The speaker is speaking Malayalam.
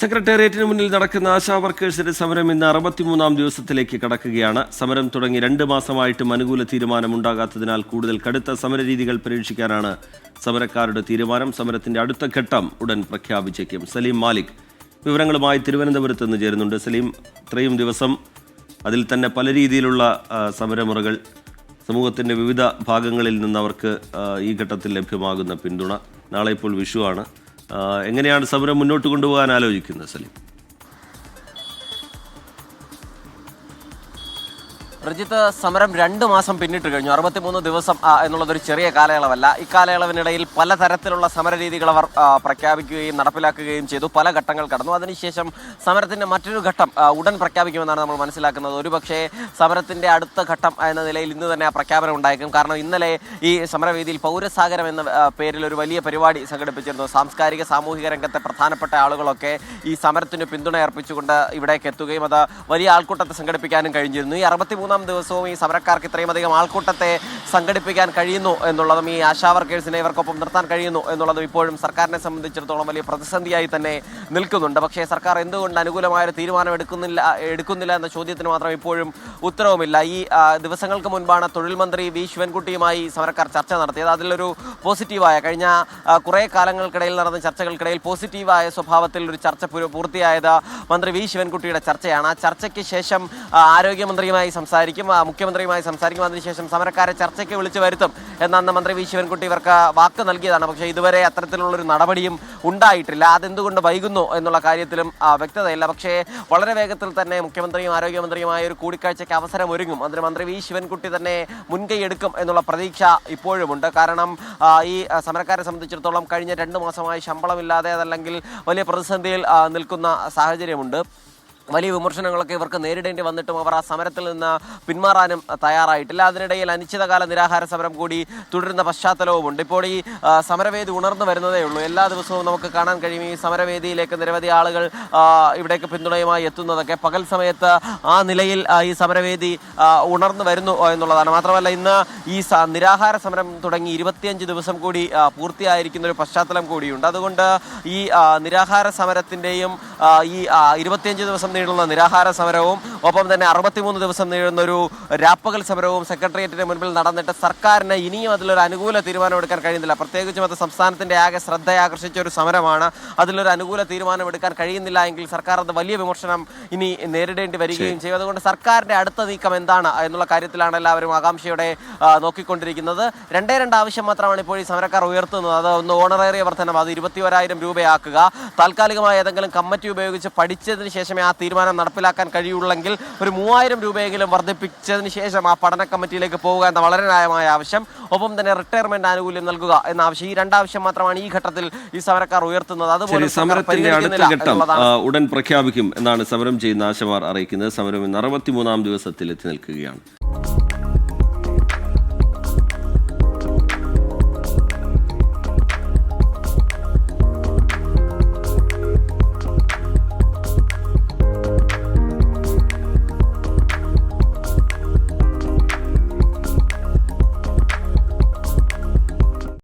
സെക്രട്ടേറിയറ്റിന് മുന്നിൽ നടക്കുന്ന ആശാ വർക്കേഴ്സിന്റെ സമരം ഇന്ന് 63-ാം ദിവസത്തിലേക്ക് കടക്കുകയാണ്. സമരം തുടങ്ങി 2 മാസമായിട്ടും അനുകൂല തീരുമാനമുണ്ടാകാത്തതിനാൽ കൂടുതൽ കടുത്ത സമരരീതികൾ പരീക്ഷിക്കാനാണ് സമരക്കാരുടെ തീരുമാനം. സമരത്തിന്റെ അടുത്ത ഘട്ടം ഉടൻ പ്രഖ്യാപിച്ചേക്കും. സലീം മാലിക് വിവരങ്ങളുമായി തിരുവനന്തപുരത്ത് നിന്ന് ചേരുന്നുണ്ട്. സലീം, ഇത്രയും ദിവസം അതിൽ തന്നെ പല രീതിയിലുള്ള സമരമുറകൾ, സമൂഹത്തിൻ്റെ വിവിധ ഭാഗങ്ങളിൽ നിന്ന് അവർക്ക് ഈ ഘട്ടത്തിൽ ലഭ്യമാകുന്ന പിന്തുണ, നാളെ ഇപ്പോൾ വിഷുവാണ്. എങ്ങനെയാണ് സമരം മുന്നോട്ട് കൊണ്ടുപോകാൻ ആലോചിക്കുന്നത് സലീം? പ്രജിത്ത്, സമരം 2 മാസം പിന്നിട്ട് കഴിഞ്ഞു. 63 ദിവസം എന്നുള്ളതൊരു ചെറിയ കാലയളവല്ല. ഇക്കാലയളവിനിടയിൽ പലതരത്തിലുള്ള സമരരീതികൾ അവർ പ്രഖ്യാപിക്കുകയും നടപ്പിലാക്കുകയും ചെയ്തു. പല ഘട്ടങ്ങൾ കടന്നു. അതിനുശേഷം സമരത്തിൻ്റെ മറ്റൊരു ഘട്ടം ഉടൻ പ്രഖ്യാപിക്കുമെന്നാണ് നമ്മൾ മനസ്സിലാക്കുന്നത്. ഒരുപക്ഷെ സമരത്തിൻ്റെ അടുത്ത ഘട്ടം എന്ന നിലയിൽ ഇന്ന് തന്നെ ആ പ്രഖ്യാപനം ഉണ്ടായേക്കും. കാരണം ഇന്നലെ ഈ സമരവേദിയിൽ പൗരസാഗരം എന്ന പേരിൽ ഒരു വലിയ പരിപാടി സംഘടിപ്പിച്ചിരുന്നു. സാംസ്കാരിക സാമൂഹിക രംഗത്തെ പ്രധാനപ്പെട്ട ആളുകളൊക്കെ ഈ സമരത്തിന് പിന്തുണ അർപ്പിച്ചുകൊണ്ട് ഇവിടേക്ക് എത്തുകയും അത് വലിയ ആൾക്കൂട്ടത്തെ സംഘടിപ്പിക്കാനും കഴിഞ്ഞിരുന്നു. ഈ 63-ാം ദിവസവും ഈ സമരക്കാർക്ക് ഇത്രയും അധികം ആൾക്കൂട്ടത്തെ സംഘടിപ്പിക്കാൻ കഴിയുന്നു എന്നുള്ളതും ഈ ആശാ വർക്കേഴ്സിനെ ഇവർക്കൊപ്പം നിർത്താൻ കഴിയുന്നു എന്നുള്ളതും ഇപ്പോഴും സർക്കാരിനെ സംബന്ധിച്ചിടത്തോളം വലിയ പ്രതിസന്ധിയായി തന്നെ നിൽക്കുന്നുണ്ട്. പക്ഷേ സർക്കാർ എന്തുകൊണ്ട് അനുകൂലമായൊരു തീരുമാനം എടുക്കുന്നില്ല എന്ന ചോദ്യത്തിന് മാത്രം ഇപ്പോഴും ഉത്തരവുമില്ല. ഈ ദിവസങ്ങൾക്ക് മുൻപാണ് തൊഴിൽ മന്ത്രി വി ശിവൻകുട്ടിയുമായി സമരക്കാർ ചർച്ച നടത്തിയത്. അതിലൊരു പോസിറ്റീവായ, കഴിഞ്ഞ കുറേ കാലങ്ങൾക്കിടയിൽ നടന്ന ചർച്ചകൾക്കിടയിൽ പോസിറ്റീവായ സ്വഭാവത്തിൽ ഒരു ചർച്ച പൂർത്തിയായത് മന്ത്രി വി ശിവൻകുട്ടിയുടെ ചർച്ചയാണ്. ആ ചർച്ചയ്ക്ക് ശേഷം ആരോഗ്യമന്ത്രിയുമായി മുഖ്യമന്ത്രിയുമായി സംസാരിക്കും. അതിനുശേഷം സമരക്കാരെ ചർച്ചയ്ക്ക് വിളിച്ചു വരുത്തും എന്നന്ന് മന്ത്രി വി ശിവൻകുട്ടി ഇവർക്ക് വാക്ക് നൽകിയതാണ്. പക്ഷേ ഇതുവരെ അത്തരത്തിലുള്ളൊരു നടപടിയും ഉണ്ടായിട്ടില്ല. അതെന്തുകൊണ്ട് വൈകുന്നു എന്നുള്ള കാര്യത്തിലും വ്യക്തതയില്ല. പക്ഷേ വളരെ വേഗത്തിൽ തന്നെ മുഖ്യമന്ത്രിയും ആരോഗ്യമന്ത്രിയുമായ ഒരു കൂടിക്കാഴ്ചയ്ക്ക് അവസരം ഒരുങ്ങും. അതിന് മന്ത്രി വി ശിവൻകുട്ടി തന്നെ മുൻകൈ എടുക്കും എന്നുള്ള പ്രതീക്ഷ ഇപ്പോഴുമുണ്ട്. കാരണം ഈ സമരക്കാരെ സംബന്ധിച്ചിടത്തോളം കഴിഞ്ഞ 2 മാസമായി ശമ്പളമില്ലാതെ, അതല്ലെങ്കിൽ വലിയ പ്രതിസന്ധിയിൽ നിൽക്കുന്ന സാഹചര്യമുണ്ട്. വലിയ വിമർശനങ്ങളൊക്കെ ഇവർക്ക് നേരിടേണ്ടി വന്നിട്ടും അവർ ആ സമരത്തിൽ നിന്ന് പിന്മാറാനും തയ്യാറായിട്ടില്ല. അതിനിടയിൽ അനിശ്ചിതകാല നിരാഹാര സമരം കൂടി തുടരുന്ന പശ്ചാത്തലവുമുണ്ട്. ഇപ്പോൾ ഈ സമരവേദി ഉണർന്നു വരുന്നതേ ഉള്ളൂ. എല്ലാ ദിവസവും നമുക്ക് കാണാൻ കഴിയും ഈ സമരവേദിയിലേക്ക് നിരവധി ആളുകൾ ഇവിടേക്ക് പിന്തുണയുമായി എത്തുന്നതൊക്കെ. പകൽ സമയത്ത് ആ നിലയിൽ ഈ സമരവേദി ഉണർന്നു വരുന്നു എന്നുള്ളതാണ്. മാത്രമല്ല ഇന്ന് ഈ നിരാഹാര സമരം തുടങ്ങി 25 ദിവസം കൂടി പൂർത്തിയായിരിക്കുന്ന ഒരു പശ്ചാത്തലം കൂടിയുണ്ട്. അതുകൊണ്ട് ഈ നിരാഹാര സമരത്തിൻ്റെയും ഈ 25 ദിവസം നീളുന്ന നിരാഹാര സമരവും ഒപ്പം തന്നെ 63 ദിവസം നീളുന്ന ഒരു രാപ്പകൽ സമരവും സെക്രട്ടേറിയറ്റിന് മുൻപിൽ നടന്നിട്ട് സർക്കാരിന് ഇനിയും അതിലൊരു അനുകൂല തീരുമാനം എടുക്കാൻ കഴിയുന്നില്ല. പ്രത്യേകിച്ചും അത് സംസ്ഥാനത്തിന്റെ ആകെ ശ്രദ്ധയാകർഷിച്ച ഒരു സമരമാണ്. അതിലൊരു അനുകൂല തീരുമാനം എടുക്കാൻ കഴിയുന്നില്ല എങ്കിൽ സർക്കാർ അത് വലിയ വിമർശനം ഇനി നേരിടേണ്ടി വരികയും ചെയ്യും. അതുകൊണ്ട് സർക്കാരിന്റെ അടുത്ത നീക്കം എന്താണ് എന്നുള്ള കാര്യത്തിലാണ് എല്ലാവരും ആകാംക്ഷയോടെ നോക്കിക്കൊണ്ടിരിക്കുന്നത്. 2 ആവശ്യം മാത്രമാണ് ഇപ്പോൾ ഈ സമരക്കാർ ഉയർത്തുന്നത്. അത് ഒന്ന് ഓണറേറിയ വർധനം, അത് 21,000 രൂപയാക്കുക. താൽക്കാലികമായ ഏതെങ്കിലും കമ്മിറ്റി ഉപയോഗിച്ച് പഠിച്ചതിന് ശേഷമേ ആ തീരുമാനം നടപ്പിലാക്കാൻ കഴിയുള്ളെങ്കിൽ ഒരു 3,000 രൂപയെങ്കിലും വർദ്ധിപ്പിച്ചതിന് ശേഷം ആ പഠന കമ്മിറ്റിയിലേക്ക് പോവുക എന്ന വളരെ ന്യായമായ ആവശ്യം. ഒപ്പം തന്നെ റിട്ടയർമെന്റ് ആനുകൂല്യം നൽകുക എന്ന ആവശ്യം. ഈ 2 ആവശ്യം മാത്രമാണ് ഈ ഘട്ടത്തിൽ ഈ സമരക്കാർ ഉയർത്തുന്നത്. അതുപോലെ സമരത്തിന്റെ അടുത്ത ഘട്ടം ഉടൻ പ്രഖ്യാപിക്കും എന്നാണ് സമരം ചെയ്യുന്ന ആശമാർ അറിയിക്കുന്നത്. സമരം 63-ാം ദിവസത്തിൽ എത്തി നിൽക്കുകയാണ്.